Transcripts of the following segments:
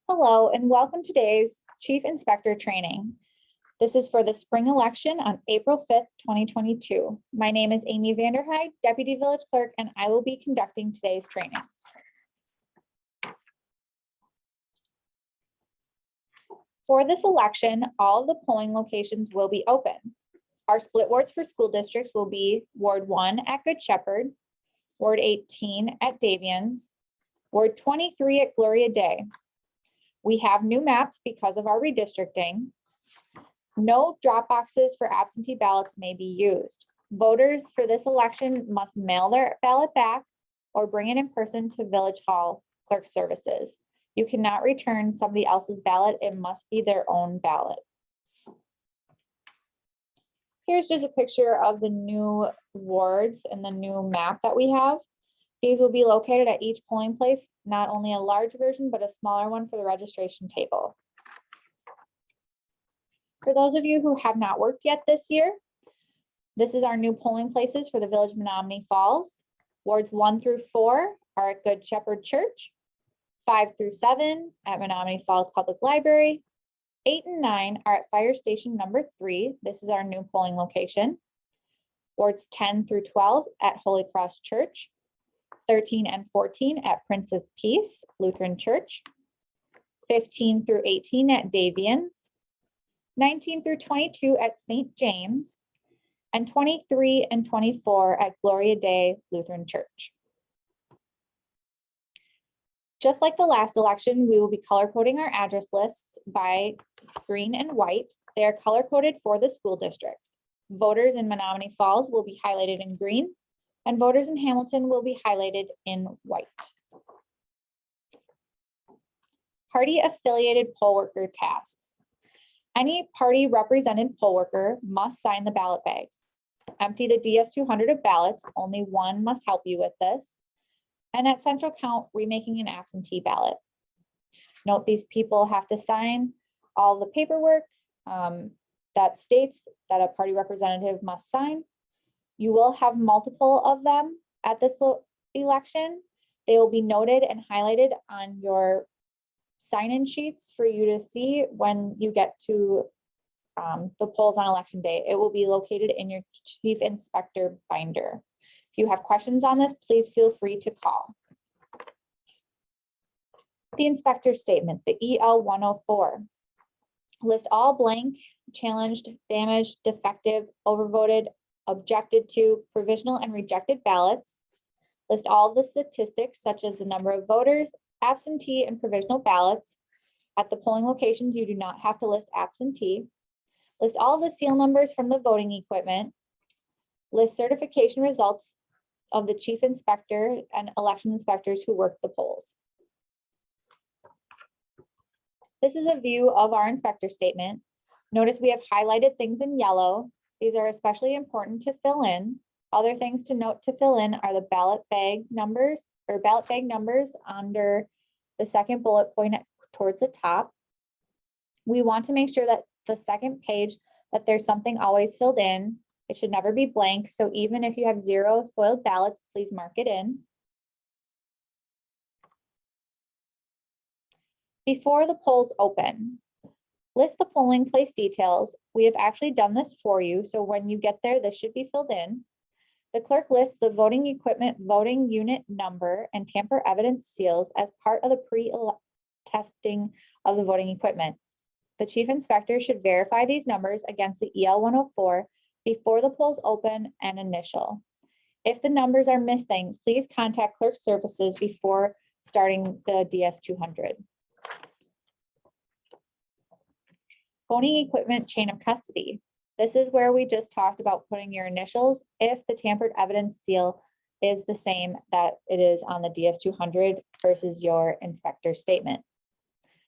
Hello and welcome to today's Chief Inspector Training. This is for the spring election on April 5th, 2022. My name is Amy Vanderhyde, Deputy Village Clerk, and I will be conducting today's training. For this election, all of the polling locations will be open. Our split wards for school districts will be Ward 1 at Good Shepherd, Ward 18 at Davians, Ward 23 at Gloria Day. We have new maps because of our redistricting. No drop boxes for absentee ballots may be used. Voters for this election must mail their ballot back or bring it in person to Village Hall Clerk Services. You cannot return somebody else's ballot. It must be their own ballot. Here's just a picture of the new wards and the new map that we have. These will be located at each polling place, not only a large version, but a smaller one for the registration table. For those of you who have not worked yet this year, this is our new polling places for the Village of Menominee Falls. Wards 1 through 4 are at Good Shepherd Church, 5 through 7 at Menominee Falls Public Library, 8 and 9 are at Fire Station number 3. This is our new polling location. Wards 10 through 12 at Holy Cross Church, 13 and 14 at Prince of Peace Lutheran Church, 15 through 18 at Davians, 19 through 22 at St. James, and 23 and 24 at Gloria Day Lutheran Church. Just like the last election, we will be color coding our address lists by green and white. They are color coded for the school districts. Voters in Menominee Falls will be highlighted in green, and voters in Hamilton will be highlighted in white. Party affiliated poll worker tasks. Any party represented poll worker must sign the ballot bags. Empty the DS200 of ballots. Only one must help you with this. And at central count, remaking an absentee ballot. Note these people have to sign all the paperwork that states that a party representative must sign. You will have multiple of them at this election. They will be noted and highlighted on your sign-in sheets for you to see when you get to the polls on election day. It will be located in your Chief Inspector binder. If you have questions on this, please feel free to call. The inspector statement, the EL 104. List all blank, challenged, damaged, defective, overvoted, objected to, provisional, and rejected ballots. List all the statistics such as the number of voters, absentee, and provisional ballots. At the polling locations, you do not have to list absentee. List all the seal numbers from the voting equipment. List certification results of the chief inspector and election inspectors who work the polls. This is a view of our inspector statement. Notice we have highlighted things in yellow. These are especially important to fill in. Other things to note to fill in are the ballot bag numbers under the second bullet point towards the top. We want to make sure that the second page that there's something always filled in. It should never be blank. So even if you have 0 spoiled ballots, please mark it in. Before the polls open, list the polling place details. We have actually done this for you. So when you get there, this should be filled in. The clerk lists the voting equipment, voting unit number, and tamper evidence seals as part of the pre-testing of the voting equipment. The chief inspector should verify these numbers against the EL 104 before the polls open and initial. If the numbers are missing, please contact clerk services before starting the DS200. Voting equipment chain of custody. This is where we just talked about putting your initials if the tampered evidence seal is the same that it is on the DS200 versus your inspector statement.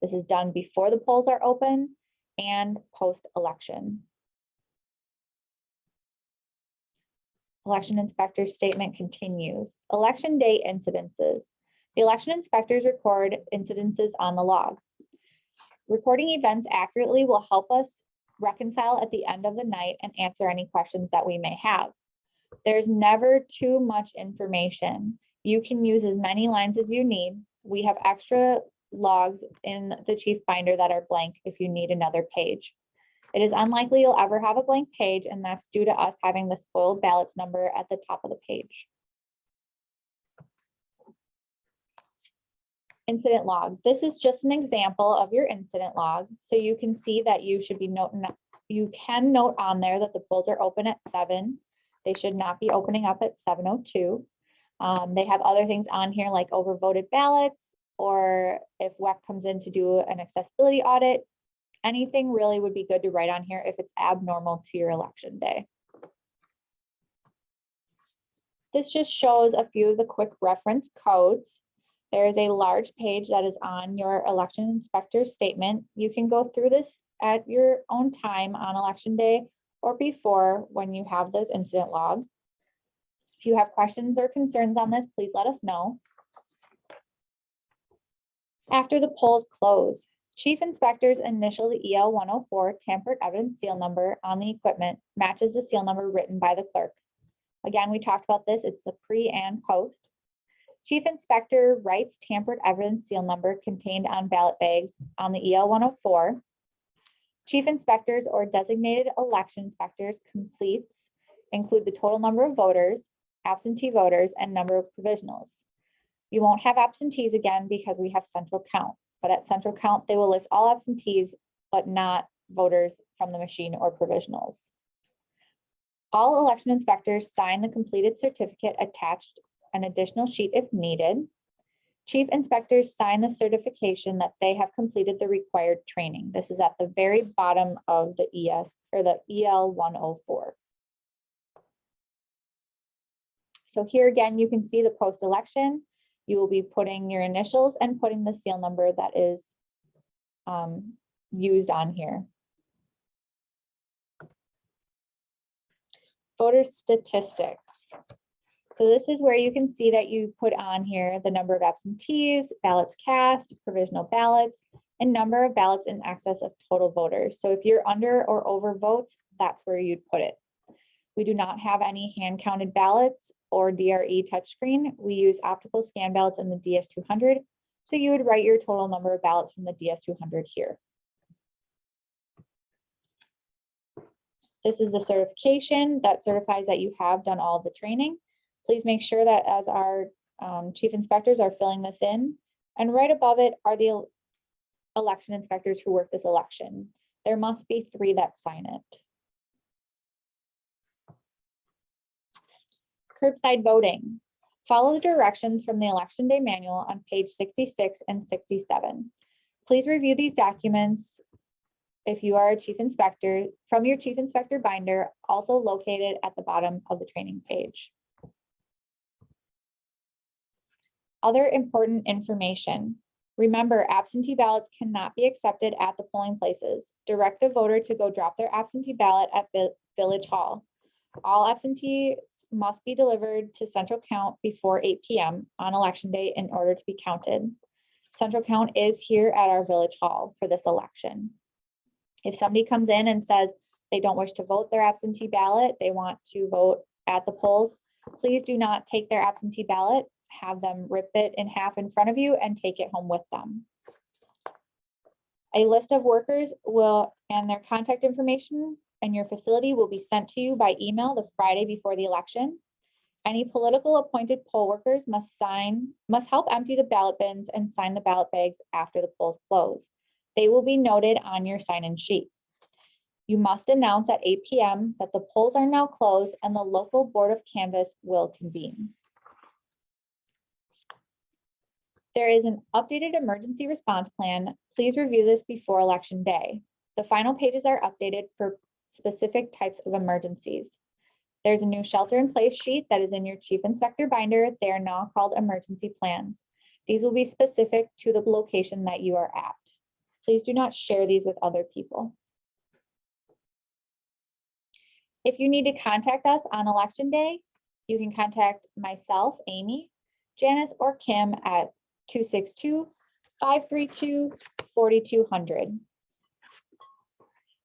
This is done before the polls are open and post-election. Election inspector statement continues. Election day incidences. The election inspectors record incidences on the log. Recording events accurately will help us reconcile at the end of the night and answer any questions that we may have. There's never too much information. You can use as many lines as you need. We have extra logs in the chief binder that are blank if you need another page. It is unlikely you'll ever have a blank page, and that's due to us having the spoiled ballots number at the top of the page. Incident log. This is just an example of your incident log. So you can see that you should be noting, you can note on there that the polls are open at 7. They should not be opening up at 7:02. They have other things on here like overvoted ballots, or if WEC comes in to do an accessibility audit. Anything really would be good to write on here if it's abnormal to your election day. This just shows a few of the quick reference codes. There is a large page that is on your election inspector's statement. You can go through this at your own time on election day or before when you have this incident log. If you have questions or concerns on this, please let us know. After the polls close, Chief Inspector's initial the EL 104 tampered evidence seal number on the equipment matches the seal number written by the clerk. Again, we talked about this, it's the pre and post. Chief Inspector writes tampered evidence seal number contained on ballot bags on the EL 104. Chief Inspectors or designated election inspectors completes include the total number of voters, absentee voters, and number of provisionals. You won't have absentees again because we have central count. But at central count, they will list all absentees, but not voters from the machine or provisionals. All election inspectors sign the completed certificate attached an additional sheet if needed. Chief inspectors sign the certification that they have completed the required training. This is at the very bottom of the ES or the EL 104. So here again, you can see the post-election. You will be putting your initials and putting the seal number that is used on here. Voter statistics. So this is where you can see that you put on here the number of absentees, ballots cast, provisional ballots, and number of ballots in excess of total voters. So if you're under or over votes, that's where you'd put it. We do not have any hand counted ballots or DRE touchscreen. We use optical scan ballots in the DS200. So you would write your total number of ballots from the DS200 here. This is a certification that certifies that you have done all the training. Please make sure that as our chief inspectors are filling this in, and right above it are the election inspectors who work this election. There must be 3 that sign it. Curbside voting. Follow the directions from the election day manual on page 66 and 67. Please review these documents if you are a chief inspector from your chief inspector binder, also located at the bottom of the training page. Other important information. Remember, absentee ballots cannot be accepted at the polling places. Direct the voter to go drop their absentee ballot at Village Hall. All absentees must be delivered to central count before 8 p.m. on election day in order to be counted. Central count is here at our Village Hall for this election. If somebody comes in and says they don't wish to vote their absentee ballot, they want to vote at the polls, please do not take their absentee ballot, have them rip it in half in front of you and take it home with them. A list of workers and their contact information and your facility will be sent to you by email the Friday before the election. Any political appointed poll workers must help empty the ballot bins and sign the ballot bags after the polls close. They will be noted on your sign-in sheet. You must announce at 8 p.m. that the polls are now closed and the local board of canvass will convene. There is an updated emergency response plan. Please review this before election day. The final pages are updated for specific types of emergencies. There's a new shelter-in-place sheet that is in your chief inspector binder. They are now called emergency plans. These will be specific to the location that you are at. Please do not share these with other people. If you need to contact us on election day, you can contact myself, Janice, or Kim at 262-532-4200.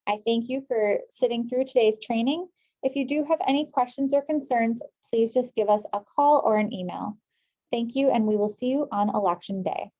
I thank you for sitting through today's training. If you do have any questions or concerns, please just give us a call or an email. Thank you, and we will see you on election day.